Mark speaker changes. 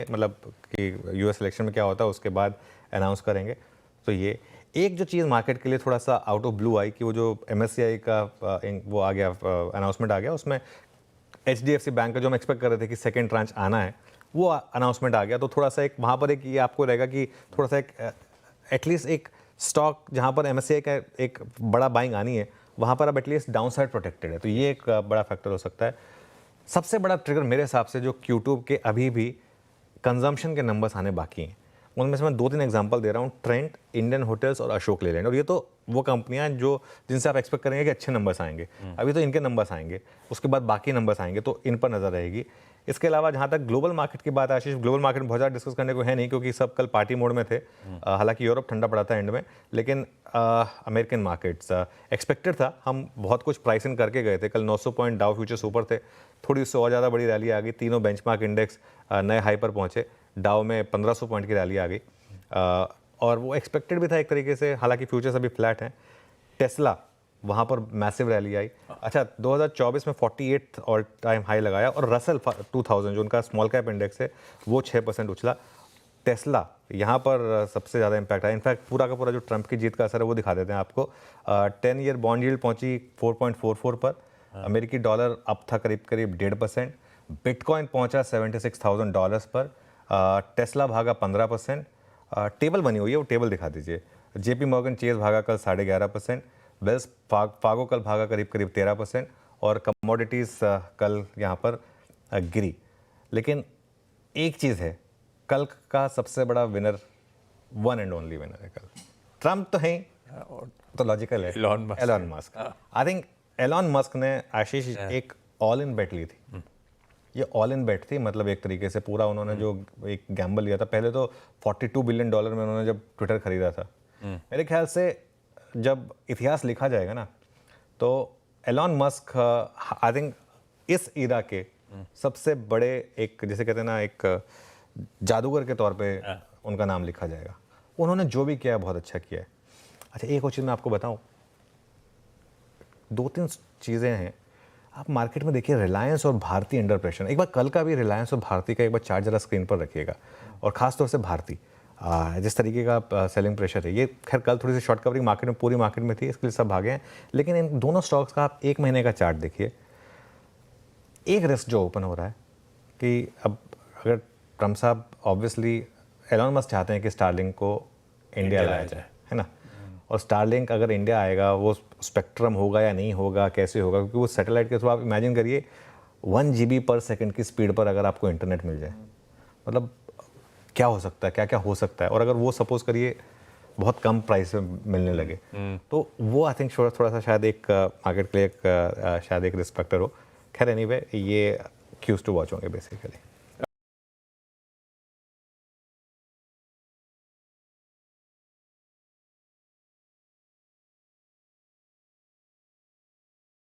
Speaker 1: मतलब कि US election में क्या होता है उसके बाद अनाउंस करेंगे। तो ये एक जो चीज़ मार्केट के लिए थोड़ा सा आउट ऑफ ब्लू आई कि वो जो MSCI का वो आ गया, अनाउंसमेंट आ गया, उसमें HDFC बैंक का जो हम एक्सपेक्ट कर रहे थे कि सेकेंड ट्रांच आना है वो अनाउंसमेंट आ गया। तो थोड़ा सा एक वहाँ पर एक ये आपको रहेगा कि थोड़ा सा एक एटलीस्ट एक स्टॉक जहाँ पर MSCI का एक बड़ा बाइंग आनी है वहाँ पर अब एटलीस्ट डाउन साइड प्रोटेक्टेड है। तो ये एक बड़ा फैक्टर हो सकता है। सबसे बड़ा ट्रिगर मेरे हिसाब से जो Q2 के अभी भी कंजम्पशन के नंबर्स आने बाकी हैं, उनमें से मैं 2-3 एग्जांपल दे रहा हूँ। ट्रेंट, इंडियन होटल्स और अशोक लेलैंड। और ये तो वो कंपनियां जो जिनसे आप एक्सपेक्ट करेंगे कि अच्छे नंबर्स आएंगे। अभी तो इनके नंबर्स आएंगे, उसके बाद बाकी नंबर्स आएंगे, तो इन पर नजर रहेगी। इसके अलावा जहाँ तक ग्लोबल मार्केट की बात है आशीष, ग्लोबल मार्केट में बहुत ज़्यादा डिस्कस करने को है नहीं क्योंकि सब कल पार्टी मोड में थे। हालांकि यूरोप ठंडा पड़ा था एंड में, लेकिन अमेरिकन मार्केट्स एक्सपेक्टेड था। हम बहुत कुछ प्राइस इन करके गए थे। कल 900 पॉइंट डाउ फ्यूचर्स ऊपर थे, थोड़ी उससे और ज़्यादा बड़ी रैली आ गई। तीनों बेंचमार्क इंडेक्स नए हाई पर पहुंचे। डाउ में 1500 पॉइंट की रैली आ गई और वो एक्सपेक्टेड भी था एक तरीके से। हालांकि फ्यूचर्स अभी फ्लैट हैं। टेस्ला, वहाँ पर मैसिव रैली आई। अच्छा, 2024 में 48 ऑल टाइम हाई लगाया और रसल 2000 जो उनका स्मॉल कैप इंडेक्स है वो 6% उछला। टेस्ला यहाँ पर सबसे ज़्यादा इंपैक्ट आया। इनफैक्ट पूरा का पूरा जो ट्रंप की जीत का असर है वो दिखा देते हैं आपको। 10 ईयर बॉन्ड यील्ड पहुंची 4.44 पर। अमेरिकी डॉलर अप था करीब करीब 1.5%। बिटकॉइन पहुंचा $76,000 पर। टेस्ला भागा 15%। टेबल बनी हुई है, वो टेबल दिखा दीजिए। JP मॉर्गन चेज भागा कल 11.5%। वेल्स फार्गो कल भागा करीब करीब 13% और कमोडिटीज़ कल यहाँ पर गिरी। लेकिन एक चीज़ है, कल का सबसे बड़ा winner, one and only winner है कल। ट्रम्प तो है तो लॉजिकल है, Elon Musk. I think Elon Musk ने आशीष एक ऑल इन बेट ली थी। ये ऑल इन बेट थी, मतलब एक तरीके से पूरा उन्होंने जो एक गैम्बल लिया था। पहले तो $42 बिलियन में उन्होंने जब ट्विटर खरीदा था। मेरे ख्याल से जब इतिहास लिखा जाएगा ना तो एलॉन मस्क आई थिंक इस ईरा के सबसे बड़े एक, जैसे कहते हैं ना, एक जादूगर के तौर पे उनका नाम लिखा जाएगा। उन्होंने जो भी किया है बहुत अच्छा किया है। अच्छा, एक और चीज़ मैं आपको बताऊं, 2-3 चीज़ें हैं। आप मार्केट में देखिए, रिलायंस और भारती अंडर प्रेशर। एक बार कल का भी रिलायंस और भारती का एक बार चार्ट जरा स्क्रीन पर रखिएगा, और ख़ासतौर से भारती जिस तरीके का सेलिंग प्रेशर है। ये खैर कल थोड़ी सी शॉर्ट कवरिंग मार्केट में, पूरी मार्केट में थी, इसके लिए सब भागे हैं। लेकिन इन दोनों स्टॉक्स का आप 1 महीने का चार्ट देखिए। एक रिस्क जो ओपन हो रहा है कि अब अगर ट्रम्प साहब, ऑब्वियसली एलॉन मस्क चाहते हैं कि स्टारलिंक को इंडिया लाया जाए, है ना। और स्टारलिंक अगर इंडिया आएगा, वो स्पेक्ट्रम होगा या नहीं होगा, कैसे होगा, क्योंकि वो सैटेलाइट के थ्रू, आप इमेजिन करिए 1 GB पर सेकंड की स्पीड पर अगर आपको इंटरनेट मिल जाए, मतलब क्या हो सकता है, क्या क्या हो सकता है। और अगर वो सपोज करिए बहुत कम प्राइस में मिलने लगे तो वो आई थिंक थोड़ा सा शायद एक मार्केट के लिए शायद एक रिस्क फैक्टर हो। खैर एनीवे, ये क्यूज टू वॉच होंगे बेसिकली।